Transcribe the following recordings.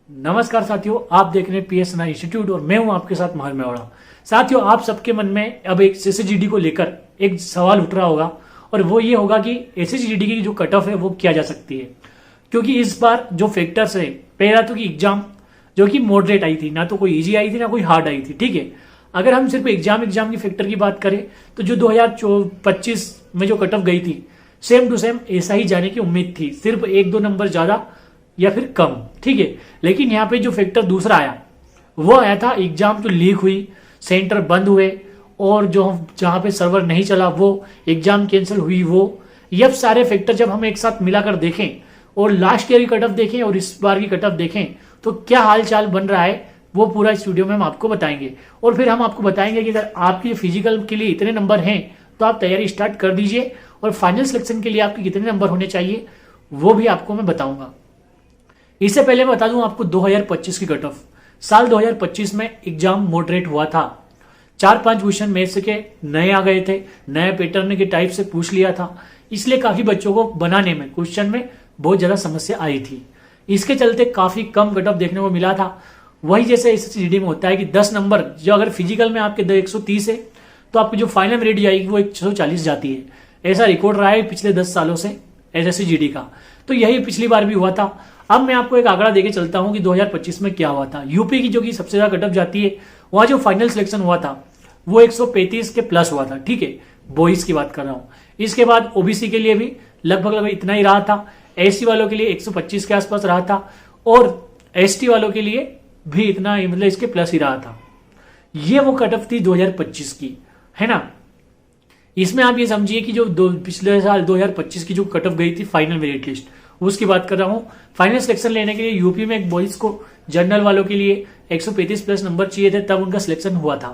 नमस्कार साथियों, आप देख रहे हैं पीएस इंस्टीट्यूट और मैं हूं आपके साथ महर मेवाड़ा। साथियों, आप सबके मन में अब एक एसएसजीडी को लेकर एक सवाल उठ रहा होगा और वो ये होगा कि एसएसजीडी की जो कट ऑफ है वो क्या जा सकती है। क्योंकि इस बार जो फैक्टर्स है, पहला तो कि एग्जाम जो कि मॉडरेट आई थी, ना तो कोई इजी आई थी ना कोई हार्ड आई थी। ठीक है, अगर हम सिर्फ एग्जाम की फैक्टर की बात करें तो जो 2025 में जो कट ऑफ गई थी सेम टू सेम ऐसा ही जाने की उम्मीद थी, सिर्फ एक दो नंबर ज्यादा या फिर कम। ठीक है, लेकिन यहाँ पे जो फैक्टर दूसरा आया वो आया था एग्जाम जो लीक हुई, सेंटर बंद हुए और जो जहां पे सर्वर नहीं चला वो एग्जाम कैंसिल हुई। वो ये सारे फैक्टर जब हम एक साथ मिलाकर देखें और लास्ट ईयर की कट ऑफ देखें और इस बार की कट ऑफ देखें तो क्या हाल चाल बन रहा है वो पूरा इस वीडियो में हम आपको बताएंगे। और फिर हम आपको बताएंगे कि अगर आपके फिजिकल के लिए इतने नंबर हैं तो आप तैयारी स्टार्ट कर दीजिए और फाइनल सिलेक्शन के लिए आपके कितने नंबर होने चाहिए वो भी आपको मैं बताऊंगा। इससे पहले मैं बता दूं आपको 2025 की कट ऑफ। साल 2025 में एग्जाम मॉडरेट हुआ था, 4-5 क्वेश्चन मैथ्स के नए आ गए थे, नए पैटर्न के टाइप से पूछ लिया था, इसलिए काफी बच्चों को बनाने में क्वेश्चन में बहुत ज्यादा समस्या आई थी। इसके चलते काफी कम कट ऑफ देखने को मिला था। वही जैसे एसएसजीडी में होता है कि 10 नंबर जो अगर फिजिकल में आपके 130 है तो आपकी जो फाइनल मेरिट आएगी वो 140 जाती है। ऐसा रिकॉर्ड रहा है पिछले 10 सालों से एसएसजीडी का, तो यही पिछली बार भी हुआ था। अब मैं आपको एक आंकड़ा देके चलता हूं कि 2025 में क्या हुआ था। यूपी की जो कि सबसे ज्यादा कट ऑफ जाती है, वहां जो फाइनल सिलेक्शन हुआ था वो 135 के प्लस हुआ था। ठीक है, बॉयज की बात कर रहा हूं। इसके बाद ओबीसी के लिए भी लगभग इतना ही रहा था, एससी वालों के लिए 125 के आसपास रहा था और एसटी वालों के लिए भी इतना ही, मतलब इसके प्लस ही रहा था। ये वो कट ऑफ थी 2025 की, है ना। इसमें आप ये समझिए कि जो पिछले साल 2025 की जो कट ऑफ गई थी फाइनल मेरिट लिस्ट उसकी बात कर रहा हूं। फाइनल सिलेक्शन लेने के लिए यूपी में एक बॉयज को जनरल वालों के लिए 135 प्लस नंबर चाहिए थे, तब उनका सिलेक्शन हुआ था।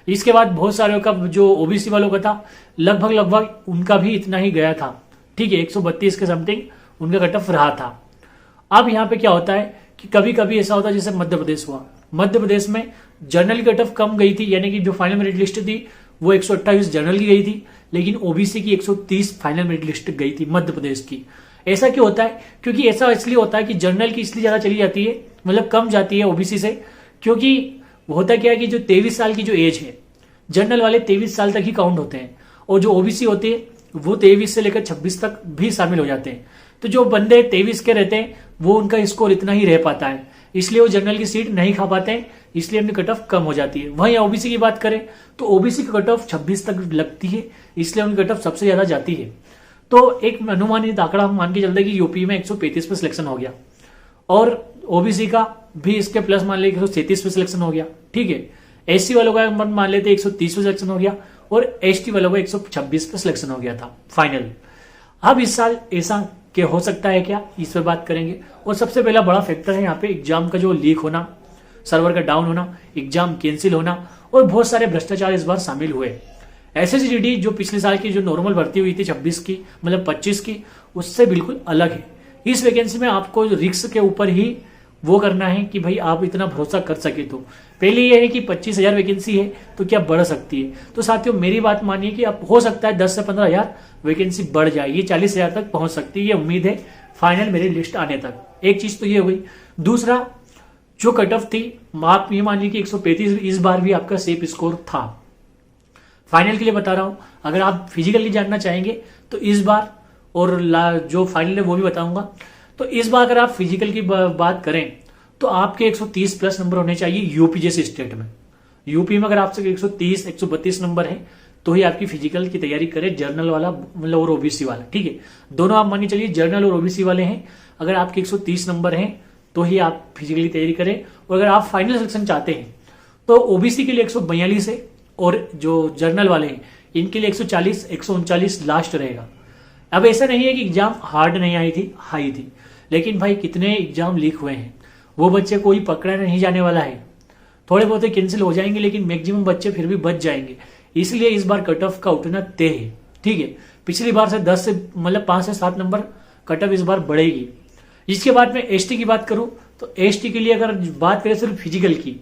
इसके बाद बहुत सारे का जो ओबीसी वालों का था लगभग उनका भी इतना ही गया था। ठीक है, 132 के समथिंग उनका कट ऑफ रहा था। अब यहाँ पे क्या होता है कि कभी कभी ऐसा होता है जैसे मध्य प्रदेश हुआ, मध्य प्रदेश में जनरल कट ऑफ कम गई थी, यानी कि जो फाइनल मेरिट लिस्ट थी वो 128 जनरल की गई थी, लेकिन ओबीसी की 130 फाइनल मेरिट लिस्ट गई थी मध्य प्रदेश की। ऐसा क्यों होता है? क्योंकि ऐसा इसलिए होता है कि जनरल की इसलिए ज्यादा चली जाती है, मतलब कम जाती है ओबीसी से, क्योंकि होता क्या है कि जो 23 साल की जो एज है, जनरल वाले 23 साल तक ही काउंट होते हैं और जो ओबीसी होते हैं वो 23 से लेकर 26 तक भी शामिल हो जाते हैं। तो जो बंदे 23 के रहते हैं वो उनका स्कोर इतना ही रह पाता है, इसलिए वो जनरल की सीट नहीं खा पाते हैं, इसलिए अपनी कट ऑफ कम हो जाती है। वहीं ओबीसी की बात करें तो ओबीसी की कट ऑफ 26 तक लगती है, इसलिए उनकी कट ऑफ सबसे ज्यादा जाती है। तो एक अनुमानित आंकड़ा हम मान के चलते हैं कि यूपी में 135 पे सिलेक्शन हो गया और ओबीसी का भी इसके प्लस मान लेते 137 पे सिलेक्शन हो गया। ठीक है, एससी वालों का मान लेते 130 पे सिलेक्शन हो गया और एसटी वालों का 126 पे सिलेक्शन हो गया था फाइनल। अब इस साल ऐसा क्या हो सकता है क्या, इस पर बात करेंगे। और सबसे पहला बड़ा फैक्टर है यहाँ पे एग्जाम का जो लीक होना, सर्वर का डाउन होना, एग्जाम कैंसिल होना और बहुत सारे भ्रष्टाचार इस बार शामिल हुए। एसएसजीडी जो पिछले साल की जो नॉर्मल भर्ती हुई थी 26 की, मतलब 25 की, उससे बिल्कुल अलग है। इस वैकेंसी में आपको रिस्क के ऊपर ही वो करना है कि भाई आप इतना भरोसा कर सके। तो पहले ये है कि 25,000 वैकेंसी है तो क्या बढ़ सकती है। तो साथियों मेरी बात मानिए कि अब हो सकता है 10 से 15,000 वैकेंसी बढ़ जाए, ये 40,000 तक पहुंच सकती है, ये उम्मीद है फाइनल मेरी लिस्ट आने तक। एक चीज तो ये हुई। दूसरा, जो कट ऑफ थी आप ये मान लीजिए कि 135, इस बार भी आपका सेफ स्कोर था। फाइनल के लिए बता रहा हूं, अगर आप फिजिकली जानना चाहेंगे तो इस बार और जो फाइनल है वो भी बताऊंगा। तो इस बार अगर आप फिजिकल की बात करें तो आपके 130 प्लस नंबर होने चाहिए यूपी जैसे स्टेट में। यूपी में अगर आपसे 130 132 नंबर है तो ही आपकी फिजिकल की तैयारी करें, जर्नल वाला मतलब और ओबीसी वाला। ठीक है, दोनों आप मानिए चलिए जर्नल और ओबीसी वाले हैं, अगर आपके 130 नंबर हैं तो ही आप फिजिकली तैयारी करें। और अगर आप फाइनल सिलेक्शन चाहते हैं तो ओबीसी के लिए 142 है और जो जर्नल वाले हैं इनके लिए 140 139 लास्ट रहेगा। अब ऐसा नहीं है कि एग्जाम हार्ड नहीं आई थी, हाई थी, लेकिन भाई कितने एग्जाम लीक हुए हैं, वो बच्चे कोई पकड़ा नहीं जाने वाला है। थोड़े बहुत कैंसिल हो जाएंगे लेकिन मैक्सिमम बच्चे फिर भी बच जाएंगे, इसलिए इस बार कट ऑफ का उठना तय है। ठीक है, पिछली बार से 10 से मतलब 5 से 7 नंबर कट ऑफ इस बार बढ़ेगी। इसके बाद में एसटी की बात करूं तो एसटी के लिए अगर बात करें सिर्फ फिजिकल की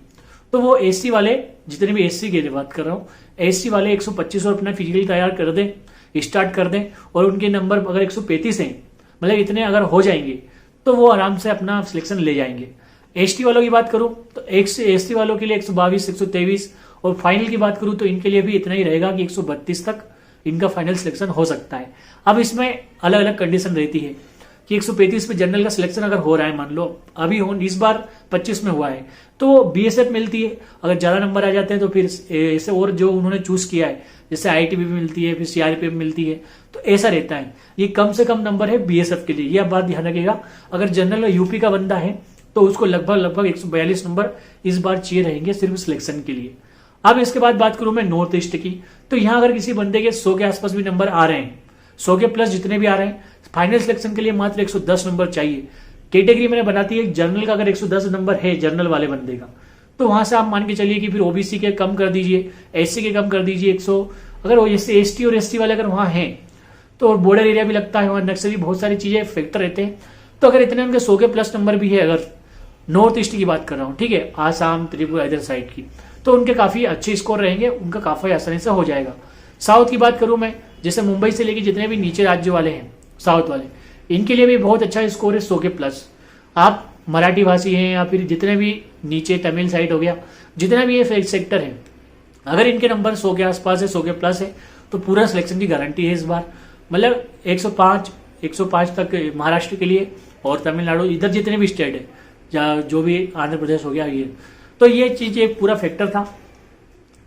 तो वो एससी वाले, जितने भी एससी के लिए बात कर रहा हूं, एससी वाले 125 और अपना फिजिकल तैयार कर दें, स्टार्ट कर दें और उनके नंबर अगर 135 हैं, मतलब इतने अगर हो जाएंगे तो वो आराम से अपना सिलेक्शन ले जाएंगे। एसटी वालों की बात करूं तो एसटी वालों के लिए 122, 123 और फाइनल की बात करूं तो इनके लिए भी इतना ही रहेगा कि 132 तक इनका फाइनल सिलेक्शन हो सकता है। अब इसमें अलग अलग कंडीशन रहती है कि 135 पे जनरल का सिलेक्शन अगर हो रहा है, मान लो अभी हो इस बार 25 में हुआ है, तो बीएसएफ मिलती है। अगर ज्यादा नंबर आ जाते हैं तो फिर ऐसे और जो उन्होंने चूज किया है, जैसे आईटीबीपी मिलती है, फिर सीआरपीएफ मिलती है, तो ऐसा रहता है। ये कम से कम नंबर है बीएसएफ के लिए, ये आप बात ध्यान रखिएगा। अगर जनरल यूपी का बंदा है तो उसको लगभग 142 नंबर इस बार चाहिए रहेंगे सिर्फ सिलेक्शन के लिए। अब इसके बाद बात करूं मैं नॉर्थ ईस्ट की, तो यहां अगर किसी बंदे के 100 के आसपास भी नंबर आ रहे हैं, 100 के प्लस जितने भी आ रहे हैं, फाइनल सिलेक्शन के लिए मात्र 110 नंबर चाहिए। कैटेगरी मैंने बनाती है जनरल का, अगर 110 नंबर है जनरल वाले बंदे का, तो वहां से आप मान के चलिए कि फिर ओबीसी के कम कर दीजिए, एससी के कम कर दीजिए 100। अगर वो जैसे एसटी और एसटी वाले अगर वहां हैं तो बॉर्डर एरिया भी लगता है, वहां नक्सली बहुत सारी चीजें फैक्टर रहते हैं, तो अगर इतने उनके 100 के प्लस नंबर भी है, अगर नॉर्थ ईस्ट की बात कर रहा हूं, ठीक है, आसाम, त्रिपुरा इधर साइड की, तो उनके काफी अच्छे स्कोर रहेंगे, उनका काफी आसानी से हो जाएगा। साउथ की बात करूं मैं, जैसे मुंबई से लेके जितने भी नीचे राज्य वाले हैं साउथ वाले, इनके लिए भी बहुत अच्छा स्कोर है 100 के प्लस। आप मराठी भाषी हैं या फिर जितने भी नीचे तमिल साइड हो गया, जितना भी ये सेक्टर है, अगर इनके नंबर 100 के आसपास है, 100 के प्लस है, तो पूरा सिलेक्शन की गारंटी है इस बार। मतलब 105 तक महाराष्ट्र के लिए और तमिलनाडु इधर जितने भी स्टेट है, जो भी आंध्र प्रदेश हो गया, ये तो ये चीज एक पूरा फैक्टर था।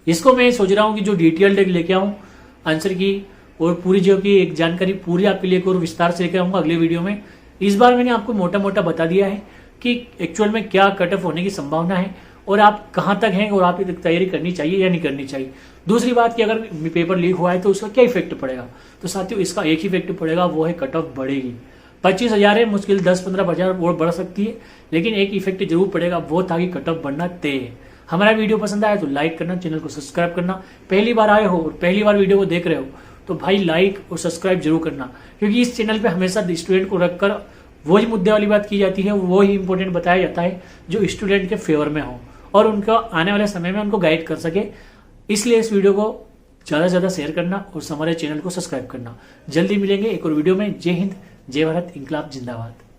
इसको मैं सोच रहा हूँ कि जो डिटेल्ड लेके आऊँ आंसर की, और पूरी जो की एक जानकारी पूरी आपके लिए और विस्तार से लेकर आऊंगा अगले वीडियो में। इस बार मैंने आपको मोटा मोटा बता दिया है कि एक्चुअल में क्या कट ऑफ होने की संभावना है और आप कहां तक हैं और आप तैयारी करनी चाहिए या नहीं करनी चाहिए। दूसरी बात कि अगर पेपर लीक हुआ है तो उसका क्या इफेक्ट पड़ेगा, तो साथियों इसका एक ही इफेक्ट पड़ेगा, वो है कट ऑफ बढ़ेगी। 25,000 है, मुश्किल 10-15,000 और बढ़ सकती है, लेकिन एक इफेक्ट जरूर पड़ेगा, वो था कि कट ऑफ बढ़ना तय है। हमारा वीडियो पसंद आया तो लाइक करना, चैनल को सब्सक्राइब करना। पहली बार आए हो और पहली बार वीडियो को देख रहे हो तो भाई लाइक और सब्सक्राइब जरूर करना, क्योंकि इस चैनल पे हमेशा स्टूडेंट को रखकर वही मुद्दे वाली बात की जाती है, वो ही इंपॉर्टेंट बताया जाता है जो स्टूडेंट के फेवर में हो और उनका आने वाले समय में उनको गाइड कर सके। इसलिए इस वीडियो को ज्यादा से ज्यादा शेयर करना और हमारे चैनल को सब्सक्राइब करना। जल्दी मिलेंगे एक और वीडियो में। जय हिंद, जय भारत, इंकलाब जिंदाबाद।